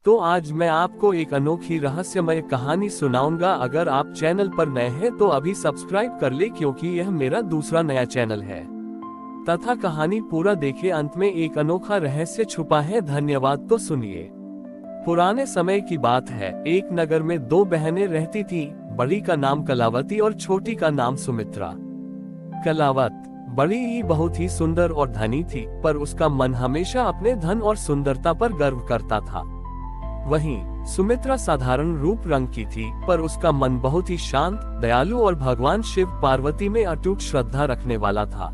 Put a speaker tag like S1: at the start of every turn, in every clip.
S1: तो आज मैं आपको एक अनोखी रहस्यमय कहानी सुनाऊंगा। अगर आप चैनल पर नए हैं तो अभी सब्सक्राइब कर ले, क्योंकि यह मेरा दूसरा नया चैनल है। तथा कहानी पूरा देखे, अंत में एक अनोखा रहस्य छुपा है। धन्यवाद। तो सुनिए। पुराने समय की बात है। एक नगर में दो बहनें रहती थीं। बड़ी का नाम कलावती और छोटी का नाम सुमित्रा। कलावत बड़ी ही बहुत ही सुंदर और धनी थी, पर उसका मन हमेशा अपने धन और सुंदरता पर गर्व करता था। वहीं सुमित्रा साधारण रूप रंग की थी, पर उसका मन बहुत ही शांत, दयालु और भगवान शिव पार्वती में अटूट श्रद्धा रखने वाला था।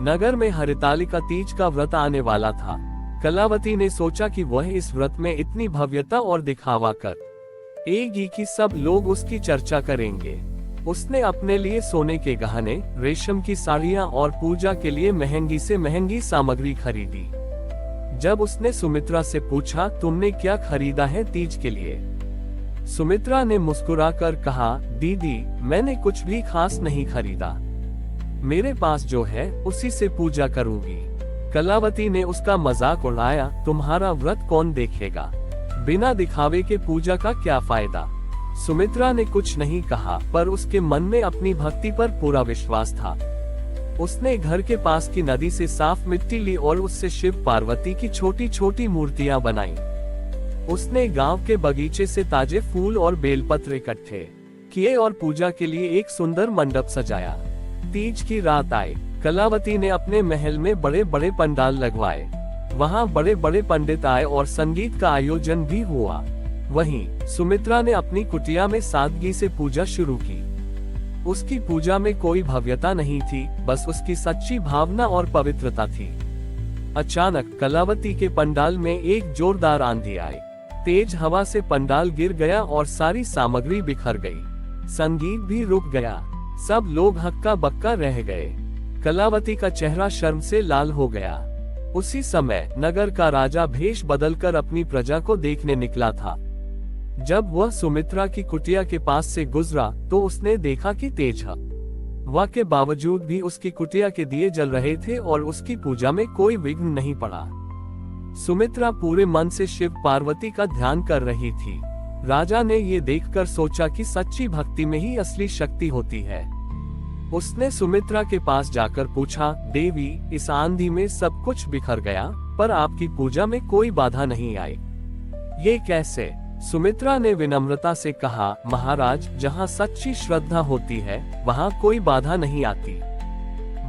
S1: नगर में हरितालिका तीज का व्रत आने वाला था। कलावती ने सोचा कि वह इस व्रत में इतनी भव्यता और दिखावा करेगी कि सब लोग उसकी चर्चा करेंगे। उसने अपने लिए सोने के गहने, रेशम की साड़ियां और पूजा के लिए महंगी से महंगी सामग्री खरीदी। जब उसने सुमित्रा से पूछा, तुमने क्या खरीदा है तीज के लिए? सुमित्रा ने मुस्कुराकर कहा, दीदी, मैंने कुछ भी खास नहीं खरीदा। मेरे पास जो है उसी से पूजा करूंगी। कलावती ने उसका मजाक उड़ाया, तुम्हारा व्रत कौन देखेगा? बिना दिखावे के पूजा का क्या फायदा? सुमित्रा ने कुछ नहीं कहा, पर उसके मन में अपनी भक्ति पर पूरा विश्वास था। उसने घर के पास की नदी से साफ मिट्टी ली और उससे शिव पार्वती की छोटी छोटी मूर्तियां बनाई। उसने गांव के बगीचे से ताजे फूल और बेलपत्र इकट्ठे किए और पूजा के लिए एक सुंदर मंडप सजाया। तीज की रात आई। कलावती ने अपने महल में बड़े बड़े पंडाल लगवाए। वहां बड़े बड़े पंडित आए और संगीत का आयोजन भी हुआ। वहीं सुमित्रा ने अपनी कुटिया में सादगी से पूजा शुरू की। उसकी पूजा में कोई भव्यता नहीं थी, बस उसकी सच्ची भावना और पवित्रता थी। अचानक कलावती के पंडाल में एक जोरदार आंधी आई। तेज हवा से पंडाल गिर गया और सारी सामग्री बिखर गई। संगीत भी रुक गया। सब लोग हक्का बक्का रह गए। कलावती का चेहरा शर्म से लाल हो गया। उसी समय नगर का राजा भेष बदलकर अपनी प्रजा को देखने निकला था। जब वह सुमित्रा की कुटिया के पास से गुजरा तो उसने देखा कि तेज हवा के बावजूद भी उसकी कुटिया के दिए जल रहे थे और उसकी पूजा में कोई विघ्न नहीं पड़ा। सुमित्रा पूरे मन से शिव पार्वती का ध्यान कर रही थी। राजा ने ये देखकर सोचा कि सच्ची भक्ति में ही असली शक्ति होती है। उसने सुमित्रा के पास जाकर पूछा, देवी, इस आंधी में सब कुछ बिखर गया, पर आपकी पूजा में कोई बाधा नहीं आई। ये कैसे? सुमित्रा ने विनम्रता से कहा, महाराज, जहाँ सच्ची श्रद्धा होती है वहाँ कोई बाधा नहीं आती।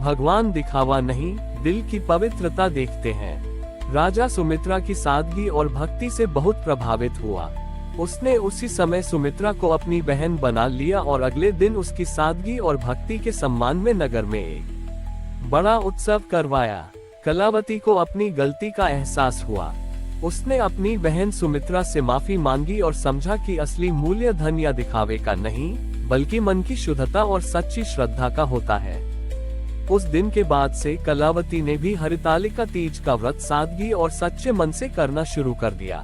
S1: भगवान दिखावा नहीं, दिल की पवित्रता देखते हैं। राजा सुमित्रा की सादगी और भक्ति से बहुत प्रभावित हुआ। उसने उसी समय सुमित्रा को अपनी बहन बना लिया और अगले दिन उसकी सादगी और भक्ति के सम्मान में नगर में एक बड़ा उत्सव करवाया। कलावती को अपनी गलती का एहसास हुआ। उसने अपनी बहन सुमित्रा से माफी मांगी और समझा कि असली मूल्य धन या दिखावे का नहीं, बल्कि मन की शुद्धता और सच्ची श्रद्धा का होता है। उस दिन के बाद से कलावती ने भी हरितालिका तीज का व्रत सादगी और सच्चे मन से करना शुरू कर दिया।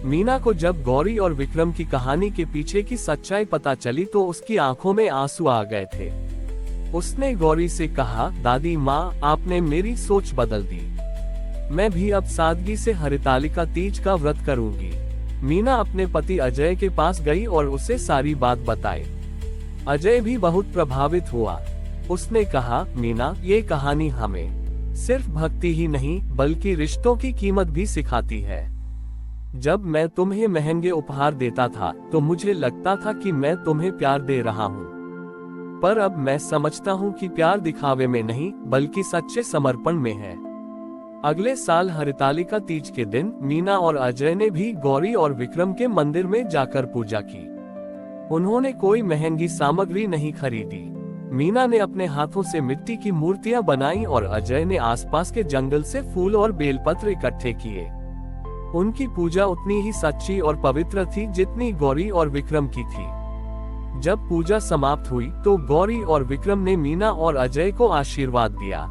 S1: मीना को जब गौरी और विक्रम की कहानी के पीछे की सच्चाई पता चली तो उसकी आंखों में आंसू आ गए थे। उसने गौरी से कहा, दादी माँ, आपने मेरी सोच बदल दी। मैं भी अब सादगी से हरितालिका तीज का व्रत करूंगी। मीना अपने पति अजय के पास गई और उसे सारी बात बताई। अजय भी बहुत प्रभावित हुआ। उसने कहा, मीना, ये कहानी हमें सिर्फ भक्ति ही नहीं बल्कि रिश्तों की कीमत भी सिखाती है। जब मैं तुम्हें महंगे उपहार देता था तो मुझे लगता था कि मैं तुम्हें प्यार दे रहा हूँ, पर अब मैं समझता हूँ कि प्यार दिखावे में नहीं बल्कि सच्चे समर्पण में है। अगले साल हरितालिका तीज के दिन मीना और अजय ने भी गौरी और विक्रम के मंदिर में जाकर पूजा की। उन्होंने कोई महंगी सामग्री नहीं खरीदी। मीना ने अपने हाथों से मिट्टी की मूर्तियां बनाई और अजय ने आसपास के जंगल से फूल और बेलपत्र इकट्ठे किए। उनकी पूजा उतनी ही सच्ची और पवित्र थी जितनी गौरी और विक्रम की थी। जब पूजा समाप्त हुई तो गौरी और विक्रम ने मीना और अजय को आशीर्वाद दिया।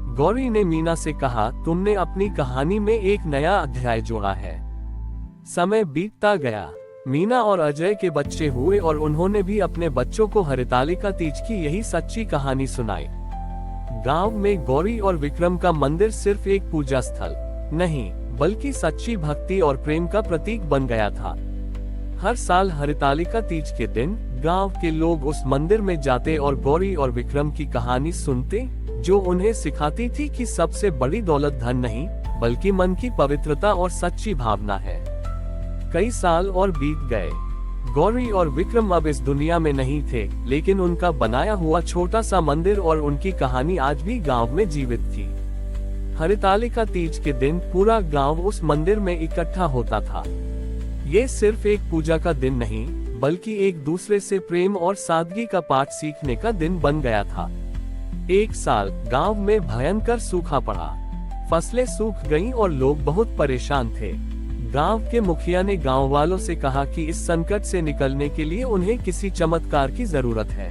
S1: गौरी ने मीना से कहा, तुमने अपनी कहानी में एक नया अध्याय जोड़ा है। समय बीतता गया। मीना और अजय के बच्चे हुए और उन्होंने भी अपने बच्चों को हरितालिका तीज की यही सच्ची कहानी सुनाई। गांव में गौरी और विक्रम का मंदिर सिर्फ एक पूजा स्थल नहीं बल्कि सच्ची भक्ति और प्रेम का प्रतीक बन गया था। हर साल हरितालिका तीज के दिन गांव के लोग उस मंदिर में जाते और गौरी और विक्रम की कहानी सुनते, जो उन्हें सिखाती थी कि सबसे बड़ी दौलत धन नहीं, बल्कि मन की पवित्रता और सच्ची भावना है। कई साल और बीत गए। गौरी और विक्रम अब इस दुनिया में नहीं थे, लेकिन उनका बनाया हुआ छोटा सा मंदिर और उनकी कहानी आज भी गांव में जीवित थी। हरितालिका तीज के दिन पूरा गांव उस मंदिर में इकट्ठा होता था। ये सिर्फ एक पूजा का दिन नहीं, बल्कि एक दूसरे से प्रेम और सादगी का पाठ सीखने का दिन बन गया था। एक साल गांव में भयंकर सूखा पड़ा। फसलें सूख गईं और लोग बहुत परेशान थे। गांव के मुखिया ने गांव वालों से कहा कि इस संकट से निकलने के लिए उन्हें किसी चमत्कार की जरूरत है।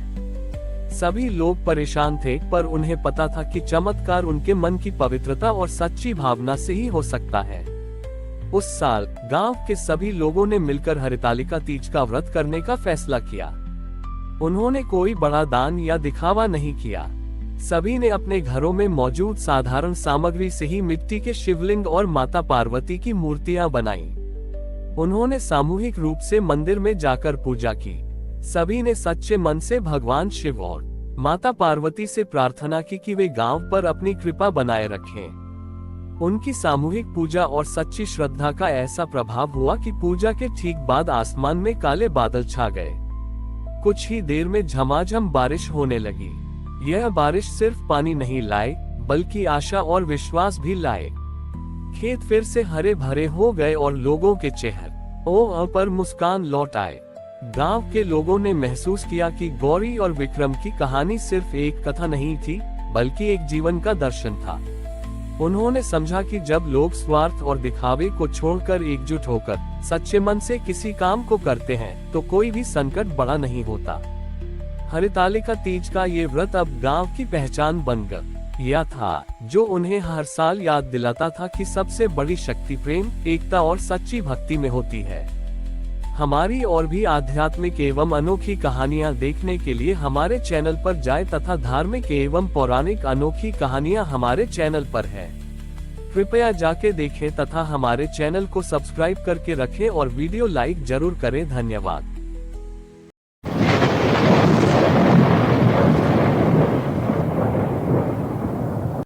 S1: सभी लोग परेशान थे, पर उन्हें पता था कि चमत्कार उनके मन की पवित्रता और सच्ची भावना से ही हो सकता है। उस साल गांव के सभी लोगों ने मिलकर हरितालिका तीज का व्रत करने का फैसला किया। उन्होंने कोई बड़ा दान या दिखावा नहीं किया। सभी ने अपने घरों में मौजूद साधारण सामग्री से ही मिट्टी के शिवलिंग और माता पार्वती की मूर्तियां बनाई। उन्होंने सामूहिक रूप से मंदिर में जाकर पूजा की। सभी ने सच्चे मन से भगवान शिव और माता पार्वती से प्रार्थना की कि वे गांव पर अपनी कृपा बनाए रखें। उनकी सामूहिक पूजा और सच्ची श्रद्धा का ऐसा प्रभाव हुआ कि पूजा के ठीक बाद आसमान में काले बादल छा गए। कुछ ही देर में झमाझम बारिश होने लगी। यह बारिश सिर्फ पानी नहीं लाए, बल्कि आशा और विश्वास भी लाए। खेत फिर से हरे भरे हो गए और लोगों के चेहरों पर मुस्कान लौट आए। गांव के लोगों ने महसूस किया कि गौरी और विक्रम की कहानी सिर्फ एक कथा नहीं थी, बल्कि एक जीवन का दर्शन था। उन्होंने समझा कि जब लोग स्वार्थ और दिखावे को छोड़कर एकजुट होकर सच्चे मन से किसी काम को करते हैं, तो कोई भी संकट बड़ा नहीं होता। हरितालिका तीज का ये व्रत अब गांव की पहचान बन गया था, जो उन्हें हर साल याद दिलाता था कि सबसे बड़ी शक्ति प्रेम, एकता और सच्ची भक्ति में होती है। हमारी और भी आध्यात्मिक एवं अनोखी कहानियां देखने के लिए हमारे चैनल पर जाएं तथा धार्मिक एवं पौराणिक अनोखी कहानियां हमारे चैनल पर है। कृपया जाके देखें तथा हमारे चैनल को सब्सक्राइब करके रखें और वीडियो लाइक जरूर करें। धन्यवाद।